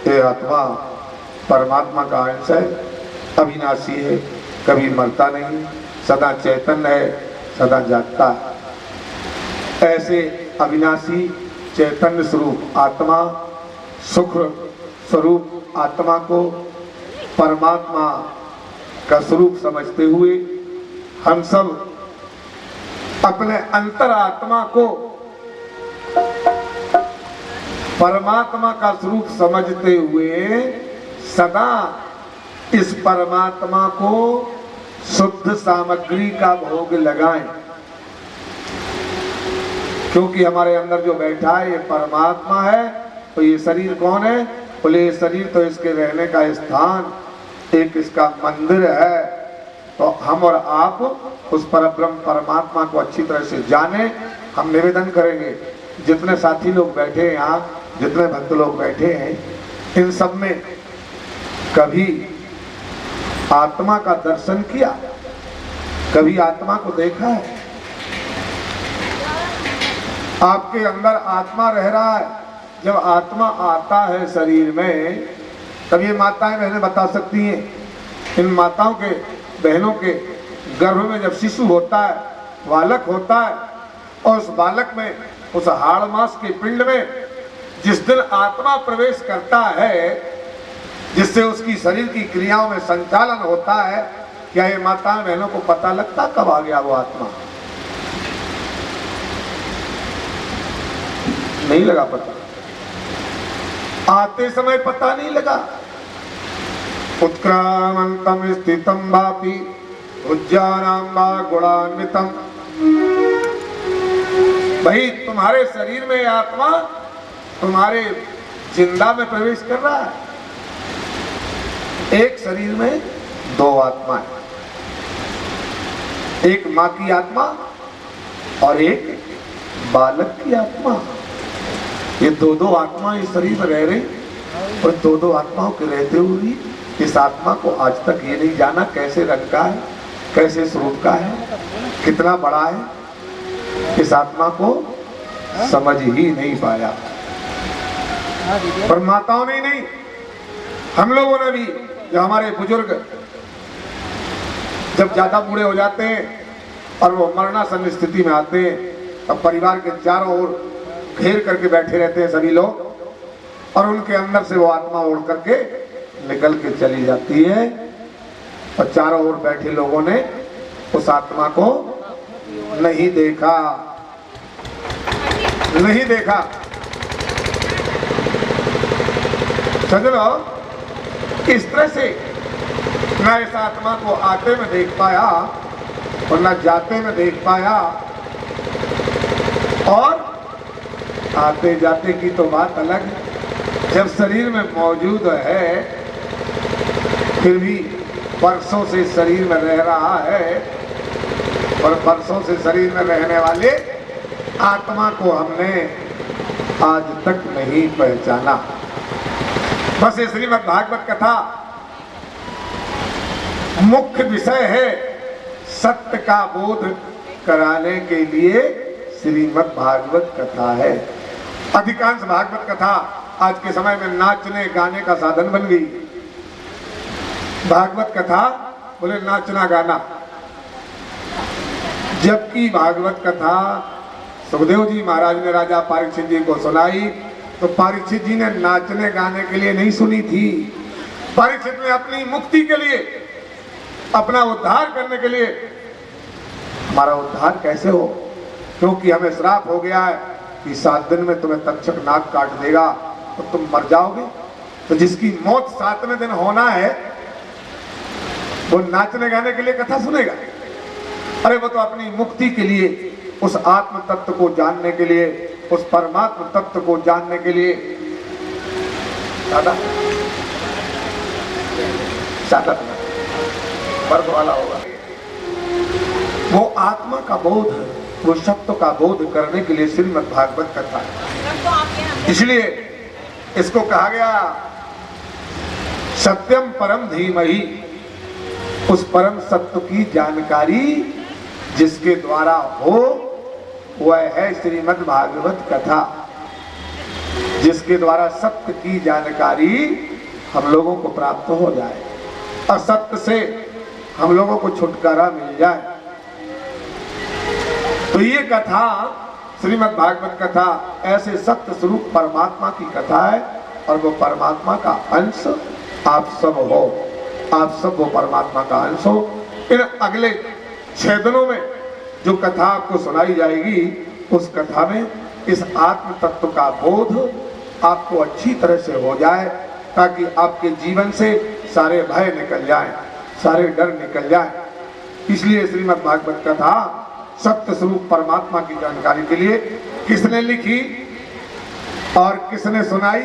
ये आत्मा परमात्मा का अंश है, अविनाशी है, कभी मरता नहीं, सदा चैतन्य है, सदा जागता है। ऐसे अविनाशी चैतन्य स्वरूप आत्मा, सुख स्वरूप आत्मा को परमात्मा का स्वरूप समझते हुए हम सब अपने अंतरात्मा को परमात्मा का स्वरूप समझते हुए सदा इस परमात्मा को शुद्ध सामग्री का भोग लगाएं, क्योंकि हमारे अंदर जो बैठा है ये परमात्मा है। तो ये शरीर कौन है? बोले ये शरीर तो इसके रहने का स्थान, एक इसका मंदिर है। तो हम और आप उस परब्रह्म परमात्मा को अच्छी तरह से जाने। हम निवेदन करेंगे जितने साथी लोग बैठे हैं यहाँ, जितने भक्त लोग बैठे हैं, इन सब में कभी आत्मा का दर्शन किया? कभी आत्मा को देखा है? आपके अंदर आत्मा रह रहा है। जब आत्मा आता है शरीर में, तब ये माताएं बहनें बता सकती हैं, इन माताओं के बहनों के गर्भ में जब शिशु होता है, बालक होता है, और उस बालक में, उस हाड़ मांस के पिंड में जिस दिन आत्मा प्रवेश करता है, जिससे उसकी शरीर की क्रियाओं में संचालन होता है, क्या ये माताएं बहनों को पता लगता कब आ गया वो आत्मा? नहीं लगा पता। आते समय पता नहीं लगा। उत्क्रामंतम स्थितम वापि उज्जानां वा गुणान्वितम। भाई तुम्हारे शरीर में आत्मा तुम्हारे जिंदा में प्रवेश कर रहा है। एक शरीर में दो आत्मा है, एक माँ की आत्मा और एक बालक की आत्मा। ये दो दो आत्मा इस शरीर में रह रही, और दो दो आत्माओं के रहते हुए इस आत्मा को आज तक ये नहीं जाना कैसे रंग का है, कैसे स्वरूप का है, कितना बड़ा है। इस आत्मा को समझ ही नहीं पाया। पर माताओं ने नहीं, हम लोगों ने भी, जो हमारे बुजुर्ग जब ज्यादा बूढ़े हो जाते हैं और वो मरणासन स्थिति में आते हैं, तब परिवार के चारों ओर घेर करके बैठे रहते हैं सभी लोग, और उनके अंदर से वो आत्मा उड़ करके निकल के चली जाती है। और चारों ओर बैठे लोगों ने उस आत्मा को नहीं देखा, नहीं देखा। सजनो, इस तरह से न इस आत्मा को आते में देख पाया और न जाते में देख पाया, और आते जाते की तो बात अलग। जब शरीर में मौजूद है, फिर भी वर्षों से शरीर में रह रहा है, और वर्षों से शरीर में रहने वाले आत्मा को हमने आज तक नहीं पहचाना। बस ये श्रीमद् भागवत कथा मुख्य विषय है, सत्य का बोध कराने के लिए श्रीमद् भागवत कथा है। अधिकांश भागवत कथा आज के समय में नाचने गाने का साधन बन गई। भागवत कथा बोले नाचना गाना, जबकि भागवत कथा सुखदेव जी महाराज ने राजा परीक्षित जी को सुनाई, तो परीक्षित जी ने नाचने गाने के लिए नहीं सुनी थी। परीक्षित ने अपनी मुक्ति के लिए, अपना उद्धार करने के लिए, हमारा उद्धार कैसे हो, क्योंकि हमें श्राप हो गया है कि 7 दिन में तुम्हें तक्षक नाक काट देगा तो तुम मर जाओगे। तो जिसकी मौत 7वें दिन होना है, वो नाचने गाने के लिए कथा सुनेगा? अरे वो तो अपनी मुक्ति के लिए, उस आत्म तत्व को जानने के लिए, उस परमात्म तत्व को जानने के लिए ज्यादा वर्ग वाला होगा। वो आत्मा का बोध, वो सत्य का बोध करने के लिए श्रीमद् भागवत कथा है। इसलिए इसको कहा गया सत्यम परम धीमहि। उस परम सत्य की जानकारी जिसके द्वारा हो, वह है श्रीमद् भागवत कथा। जिसके द्वारा सत्य की जानकारी हम लोगों को प्राप्त हो जाए, असत्य से हम लोगों को छुटकारा मिल जाए। तो ये कथा श्रीमद् भागवत कथा ऐसे सत्य स्वरूप परमात्मा की कथा है, और वो परमात्मा का अंश आप सब हो, आप सब वो परमात्मा का अंश हो। इन अगले 6 दिनों में जो कथा आपको सुनाई जाएगी, उस कथा में इस आत्म तत्व का बोध आपको अच्छी तरह से हो जाए, ताकि आपके जीवन से सारे भय निकल जाए, सारे डर निकल जाए। इसलिए श्रीमद् भागवत कथा सत्य स्वरूप परमात्मा की जानकारी के लिए किसने लिखी और किसने सुनाई,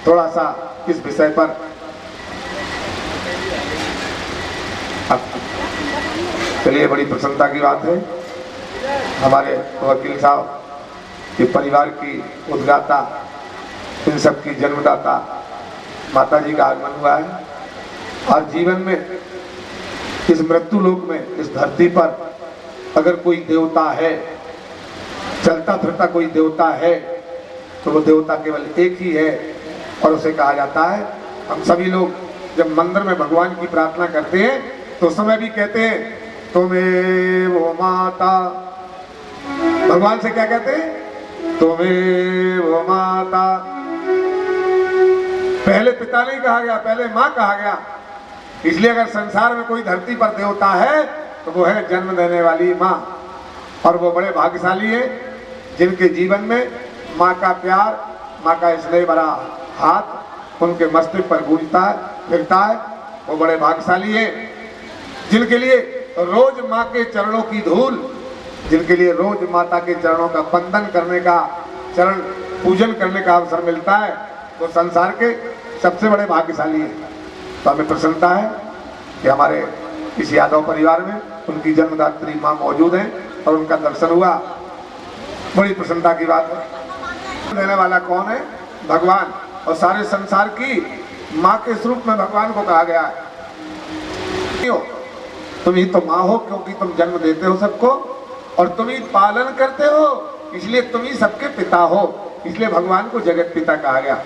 थोड़ा सा इस विषय पर चलिए। बड़ी प्रसन्नता की बात है, हमारे वकील साहब के परिवार की उद्गाता, इन सब की जन्मदाता माता जी का आगमन हुआ है, और जीवन में इस मृत्यु लोक में, इस धरती पर अगर कोई देवता है, चलता फिरता कोई देवता है, तो वो देवता केवल एक ही है, और उसे कहा जाता है। हम सभी लोग जब मंदिर में भगवान की प्रार्थना करते हैं तो उस समय भी कहते हैं तुम्हें वो माता, भगवान से क्या कहते हैं? तुम्हें वो माता। पहले पिता नहीं कहा गया, पहले माँ कहा गया। इसलिए अगर संसार में कोई धरती पर देवता है तो वो है जन्म देने वाली माँ, और वो बड़े भाग्यशाली है जिनके जीवन में माँ का प्यार, माँ का स्नेह भरा हाथ उनके मस्तक पर गूंजता है, फिरता है। वो बड़े भाग्यशाली है जिनके लिए रोज माँ के चरणों की धूल, जिनके लिए रोज माता के चरणों का वंदन करने का, चरण पूजन करने का अवसर मिलता है, वो संसार के सबसे बड़े भाग्यशाली है। तो हमें प्रसन्नता है कि हमारे इस यादव परिवार में उनकी जन्मदात्री माँ मौजूद हैं और उनका दर्शन हुआ, बड़ी प्रसन्नता की बात है। देने वाला कौन है? भगवान। और सारे संसार की माँ के स्वरूप में भगवान को कहा गया है। तुम ही तो माँ हो, क्योंकि तुम जन्म देते हो सबको, और तुम ही पालन करते हो, इसलिए तुम ही सबके पिता हो। इसलिए भगवान को जगत पिता कहा गया,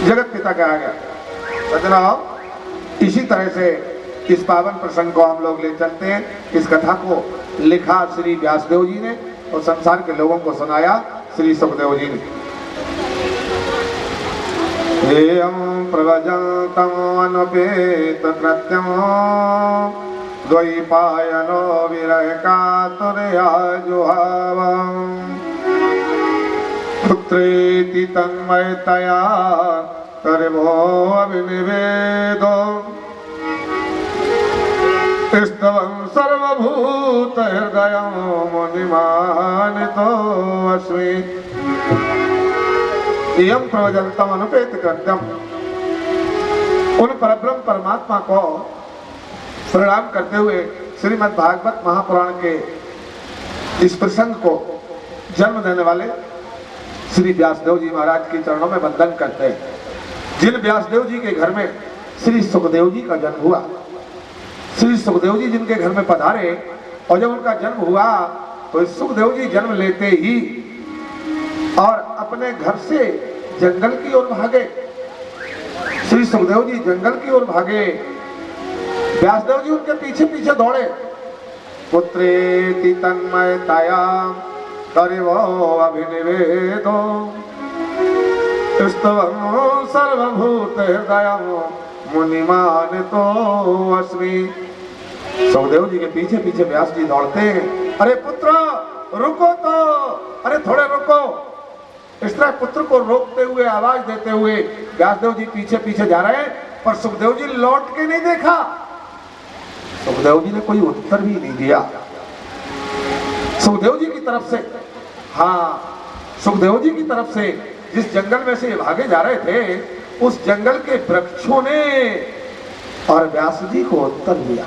जगत पिता कहा गया। सजनाओ, इसी तरह से इस पावन प्रसंग को हम लोग ले चलते हैं। इस कथा को लिखा श्री व्यासदेव जी ने और संसार के लोगों को सुनाया श्री सुखदेव जी ने। एयं प्रवजन्तम् अनुपेत कृत्यं द्वैपायनो विरहकातुरया जुहावम् पुत्रेति तन्मयतया कर्मो अभिनिवेदो स्तवं सर्वभूत हृदयं मुनिमानितो अस्मि। एयं प्रवजन्तम् अनुपेत कृत्यं, उन परब्रह्म परमात्मा को प्रणाम करते हुए श्रीमद् भागवत महापुराण के इस प्रसंग को जन्म देने वाले श्री व्यासदेव जी महाराज के चरणों में वंदन करते हैं। जिन व्यासदेव जी के घर में श्री सुखदेव जी का जन्म हुआ, श्री सुखदेव जी जिनके घर में पधारे, और जब उनका जन्म हुआ तो सुखदेव जी जन्म लेते ही और अपने घर से जंगल की ओर भागे। श्री सुखदेव जी जंगल की ओर भागे, व्यासदेव जी उनके पीछे पीछे दौड़े। पुत्रेति तन्मयतया कर्मो अभिनिवेदो स्तवं सर्वभूत हृदयं मुनिमानितो अस्मि। सुखदेव जी के पीछे पीछे व्यास जी दौड़ते हैं। अरे पुत्र रुको तो, अरे थोड़े रुको। इस तरह पुत्र को रोकते हुए, आवाज देते हुए व्यासदेव जी पीछे पीछे जा रहे हैं, पर सुखदेव जी लौट के नहीं देखा। सुखदेव जी ने कोई उत्तर भी नहीं दिया। सुखदेव जी की तरफ से, हाँ, सुखदेव जी की तरफ से जिस जंगल में से ये भागे जा रहे थे, उस जंगल के वृक्षों ने और व्यास जी को उत्तर दिया।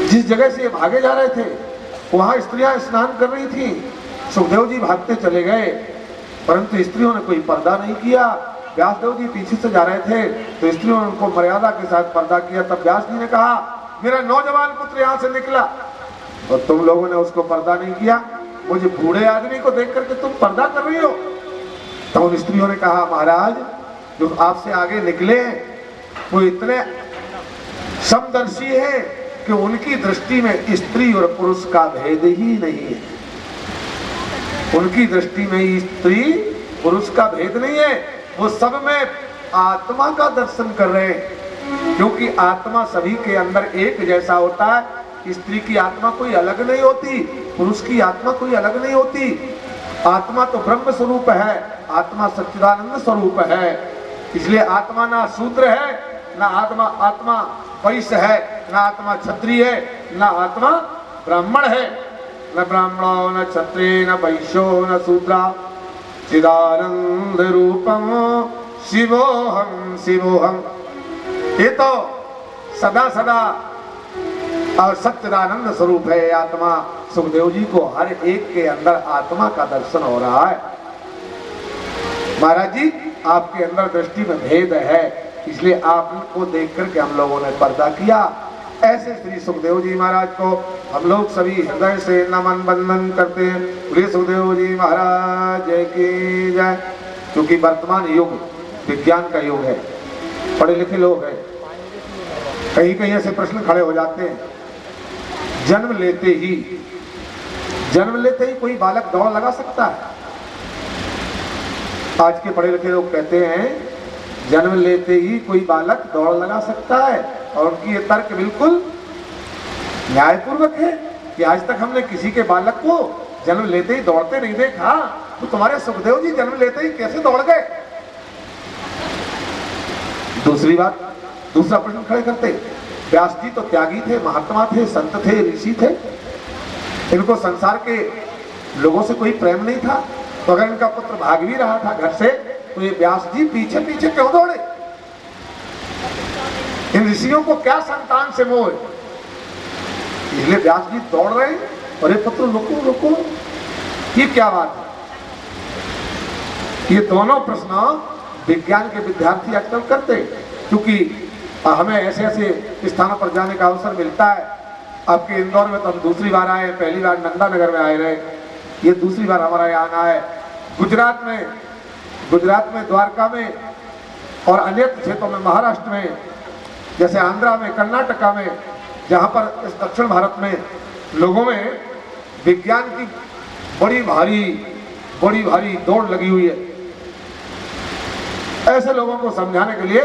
जिस जगह से ये भागे जा रहे थे वहां स्त्रियां स्नान कर रही थी। सुखदेव जी भागते चले गए, परंतु स्त्रियों ने कोई पर्दा नहीं किया। व्यासदेव जी पीछे से जा रहे थे तो स्त्रियों ने उनको मर्यादा के साथ पर्दा किया। तब व्यास जी ने कहा, मेरा नौजवान पुत्र यहाँ से निकला और तुम लोगों ने उसको पर्दा नहीं किया। मुझे बूढ़े आदमी को देख करके तुम पर्दा कर रही हो। तो उन स्त्रियों ने कहा महाराज जो आपसे आगे निकले वो इतने समदर्शी है कि उनकी दृष्टि में स्त्री और पुरुष का भेद ही नहीं है। उनकी दृष्टि में स्त्री पुरुष का भेद नहीं है, वो सब में आत्मा का दर्शन कर रहे हैं, क्योंकि आत्मा सभी के अंदर एक जैसा होता है। स्त्री की आत्मा कोई अलग नहीं होती, पुरुष की आत्मा कोई अलग नहीं होती। आत्मा तो ब्रह्म स्वरूप है, आत्मा सच्चिदानंद स्वरूप है। इसलिए आत्मा ना शूद्र है, ना आत्मा वैश्य है, ना आत्मा क्षत्रिय है, ना आत्मा ब्राह्मण है। न ब्राह्मणो न क्षत्रिय न वैश्यो न शूद्रा चिदानंद रूपम शिवोहम शिवोहम। ये तो सदा सदा और सच्चिदानंद स्वरूप है आत्मा। सुखदेव जी को हर एक के अंदर आत्मा का दर्शन हो रहा है। महाराज जी आपके अंदर दृष्टि में भेद है, इसलिए आपको देख करके हम लोगों ने पर्दा किया। ऐसे श्री सुखदेव जी महाराज को हम लोग सभी हृदय से नमन वंदन करते हैं। श्री सुखदेव जी महाराज की जय। क्योंकि वर्तमान युग विज्ञान का युग है, पढ़े लिखे लोग हैं। कहीं कहीं ऐसे प्रश्न खड़े हो जाते हैं, जन्म लेते ही कोई बालक दौड़ लगा सकता है? आज के पढ़े लिखे लोग कहते हैं जन्म लेते ही कोई बालक दौड़ लगा सकता है, और उनकी ये तर्क बिल्कुल न्यायपूर्वक है कि आज तक हमने किसी के बालक को जन्म लेते ही दौड़ते नहीं देखा, तो तुम्हारे सुखदेव जी जन्म लेते ही कैसे दौड़ गए? दूसरी बात, दूसरा प्रश्न खड़े करते, व्यास जी तो त्यागी थे, महात्मा थे, संत थे, ऋषि थे, इनको संसार के लोगों से कोई प्रेम नहीं था, तो अगर इनका पुत्र भाग भी रहा था घर से, तो ये व्यास जी पीछे पीछे क्यों दौड़े? इन ऋषियों को क्या संतान से मोह है? इसलिए व्यास जी दौड़ रहे हैं, अरे पुत्र रुको रुको, ये क्या बात है? ये दोनों प्रश्न विज्ञान के विद्यार्थी आजकल करते, क्योंकि हमें ऐसे ऐसे स्थानों पर जाने का अवसर मिलता है। आपके इंदौर में तो हम दूसरी बार आए, पहली बार नंदा नगर में आए रहे, ये दूसरी बार हमारा यहाँ आना है। गुजरात में द्वारका में और अन्य क्षेत्रों में, महाराष्ट्र में, जैसे आंध्रा में, कर्नाटका में, जहाँ पर इस दक्षिण भारत में लोगों में विज्ञान की बड़ी भारी दौड़ लगी हुई है। ऐसे लोगों को समझाने के लिए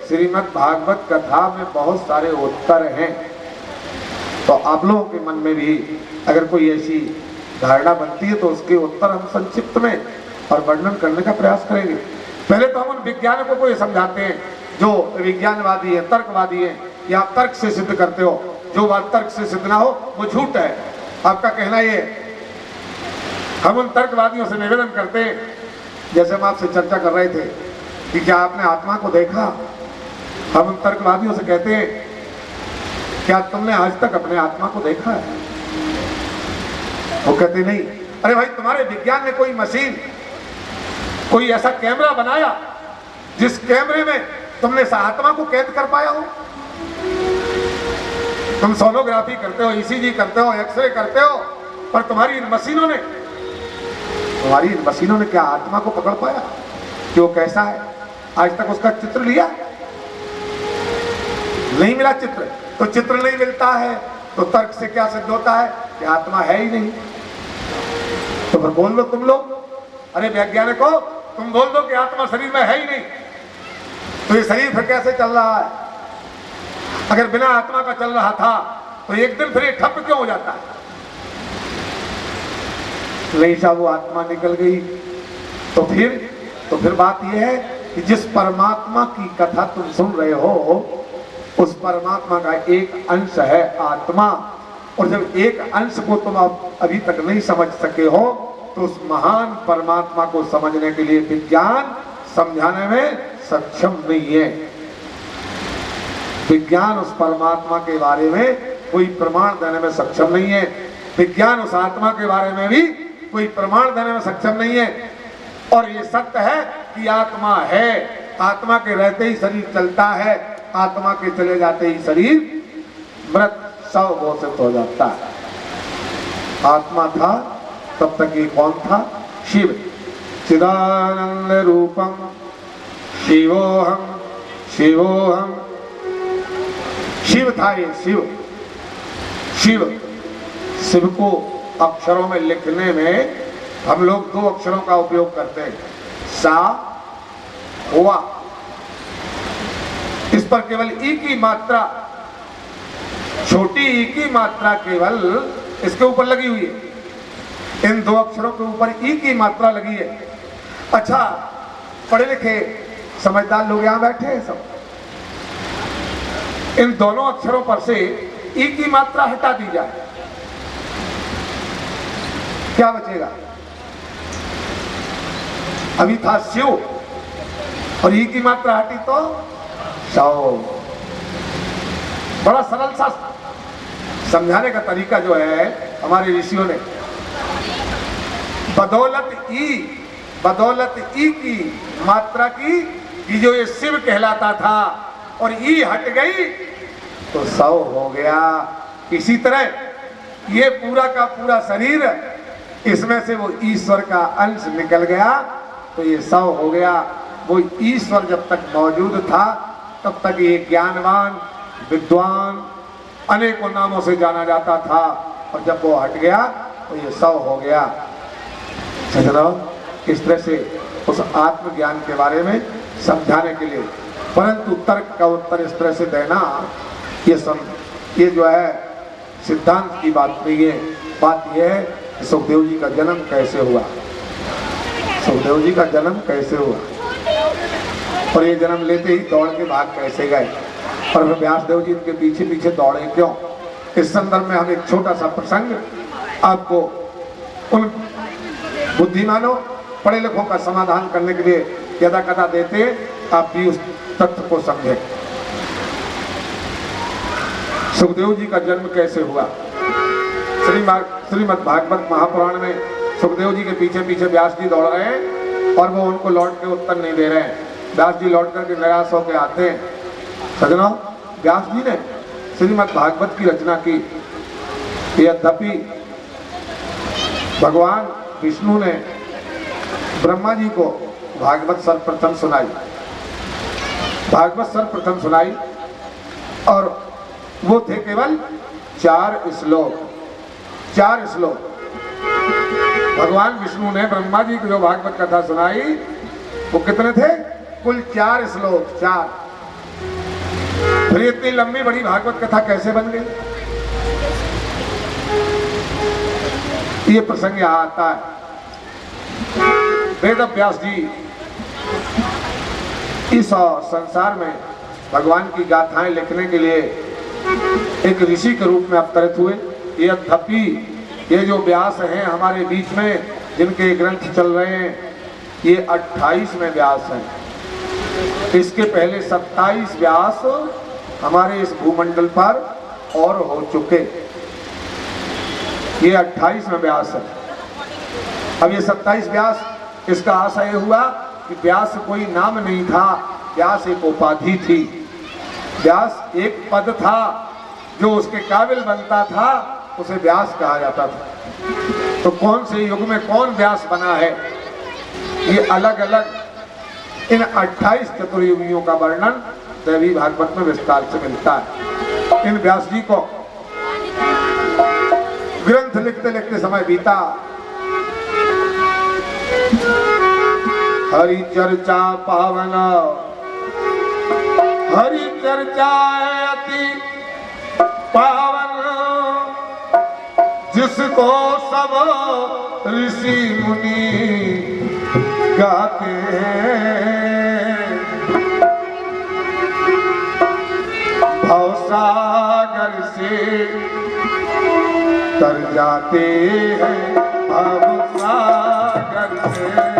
श्रीमद् भागवत कथा में बहुत सारे उत्तर हैं। तो आप लोगों के मन में भी अगर कोई ऐसी धारणा बनती है तो उसके उत्तर हम संक्षिप्त में और वर्णन करने का प्रयास करेंगे। पहले तो हम उन विज्ञानिकों को ये समझाते हैं जो विज्ञानवादी है, तर्कवादी है, या आप तर्क से सिद्ध करते हो, जो बात तर्क से सिद्ध ना हो वो झूठ है, आपका कहना ये। हम उन तर्कवादियों से निवेदन करते हैं, जैसे हम आपसे चर्चा कर रहे थे कि क्या आपने आत्मा को देखा? हम उन तर्कवादियों से कहते हैं क्या तुमने आज तक अपने आत्मा को देखा है? वो कहते नहीं। अरे भाई, तुम्हारे विज्ञान ने कोई मशीन, कोई ऐसा कैमरा बनाया जिस कैमरे में तुमने आत्मा को कैद कर पाया हो? तुम सोनोग्राफी करते हो, ईसीजी करते हो, एक्सरे करते हो, पर तुम्हारी इन मशीनों ने क्या आत्मा को पकड़ पाया कि वो कैसा है? आज तक उसका चित्र लिया? नहीं मिला चित्र। तो चित्र नहीं मिलता है तो तर्क से क्या सिद्ध होता है कि आत्मा है ही नहीं। तो फिर बोल लो तुम लोग, अरे वैज्ञानिकों, तुम बोल दो कि आत्मा शरीर में है ही नहीं, तो ये शरीर फिर कैसे चल रहा है? अगर बिना आत्मा का चल रहा था तो एक दिन फिर ये ठप क्यों हो जाता है? नहीं साहब, वो आत्मा निकल गई। तो फिर बात यह है कि जिस परमात्मा की कथा तुम सुन रहे हो, उस परमात्मा का एक अंश है आत्मा, और जब एक अंश को तुम अभी तक नहीं समझ सके हो, तो उस महान परमात्मा को समझने के लिए विज्ञान समझाने में सक्षम नहीं है। विज्ञान उस परमात्मा के बारे में कोई प्रमाण देने में सक्षम नहीं है। विज्ञान उस आत्मा के बारे में भी कोई प्रमाण देने में सक्षम नहीं है। और ये सत्य है कि आत्मा है, आत्मा के रहते ही शरीर चलता है, आत्मा के चले जाते ही शरीर मृत शव घोषित हो जाता है। आत्मा था तब तक ये कौन था? शिव। चिदानंद रूपम शिवोहम शिवोहम। शिव था ये, शिव शिव शिव को अक्षरों में लिखने में हम लोग दो अक्षरों का उपयोग करते हैं, सा हुआ। इस पर केवल ई की मात्रा, छोटी ई की मात्रा केवल इसके ऊपर लगी हुई है। इन दो अक्षरों के ऊपर ई की मात्रा लगी है। अच्छा, पढ़े लिखे समझदार लोग यहां बैठे हैं सब। इन दोनों अक्षरों पर से ई की मात्रा हटा दी जाए, क्या बचेगा? अभी था शिव और ई की मात्रा हटी तो सौ। बड़ा सरल सा समझाने का तरीका जो है हमारे ऋषियों ने, बदौलत ई की मात्रा की, कि जो ये शिव कहलाता था और ई हट गई तो सौ हो गया। इसी तरह ये पूरा का पूरा शरीर, इसमें से वो ईश्वर का अंश निकल गया तो ये सौ हो गया। वो ईश्वर जब तक मौजूद था तब तक ये ज्ञानवान विद्वान अनेकों नामों से जाना जाता था, और जब वो हट गया तो ये सौ हो गया। सज्जनों, इस तरह से उस आत्मज्ञान के बारे में समझाने के लिए, परंतु तर्क का उत्तर इस तरह से देना, ये जो है सिद्धांत की बात नहीं है। बात यह है कि सुखदेव जी का जन्म कैसे हुआ, सुखदेव जी का जन्म कैसे हुआ, और ये जन्म लेते ही दौड़ के भाग कैसे गए, और फिर व्यासदेव जी इनके पीछे पीछे दौड़े क्यों। इस संदर्भ में हम एक छोटा सा प्रसंग आपको उन बुद्धिमानों पढ़े लिखों का समाधान करने के लिए यदा कदा देते, आप भी उस तथ्य को समझें। सुखदेव जी का जन्म कैसे हुआ? श्रीमद् भागवत महापुराण में सुखदेव जी के पीछे पीछे व्यास जी दौड़ रहे हैं और वो उनको लौट के उत्तर नहीं दे रहे हैं। व्यास जी लौट करके निराश होकर आते हैं। सज्जनों, व्यास जी ने श्रीमद् भागवत की रचना की, यद्यपि भगवान विष्णु ने ब्रह्मा जी को भागवत सर्वप्रथम सुनाई, भागवत सर्वप्रथम सुनाई, और वो थे केवल 4 श्लोक। 4 श्लोक भगवान विष्णु ने ब्रह्मा जी को जो भागवत कथा सुनाई, वो कितने थे? कुल 4 श्लोक, 4। फिर इतनी लंबी बड़ी भागवत कथा कैसे बन गई? ये प्रसंग यहां आता है। वेद व्यास जी इस संसार में भगवान की गाथाएं लिखने के लिए एक ऋषि के रूप में अवतरित हुए। यद्यपि ये जो व्यास हैं हमारे बीच में, जिनके ग्रंथ चल रहे हैं, ये 28वें व्यास हैं। इसके पहले 27 व्यास हमारे इस भूमंडल पर और हो चुके, ये 28वें व्यास है। अब ये 27 व्यास, इसका आशय हुआ कि व्यास कोई नाम नहीं था, व्यास एक उपाधि थी। व्यास एक पद था, जो उसके काबिल बनता था उसे व्यास कहा जाता था। तो कौन से युग में कौन व्यास बना है, ये अलग अलग इन 28 चतुर्युगियों का वर्णन दैवी भागवत में विस्तार से मिलता है। इन व्यास जी को ग्रंथ लिखते लिखते समय बीता। हरि चर्चा पावन, हरि चर्चा अति पावन, जिसको सब ऋषि मुनि गाते हैं। भवसागर से तर जाते हैं, भवसागर से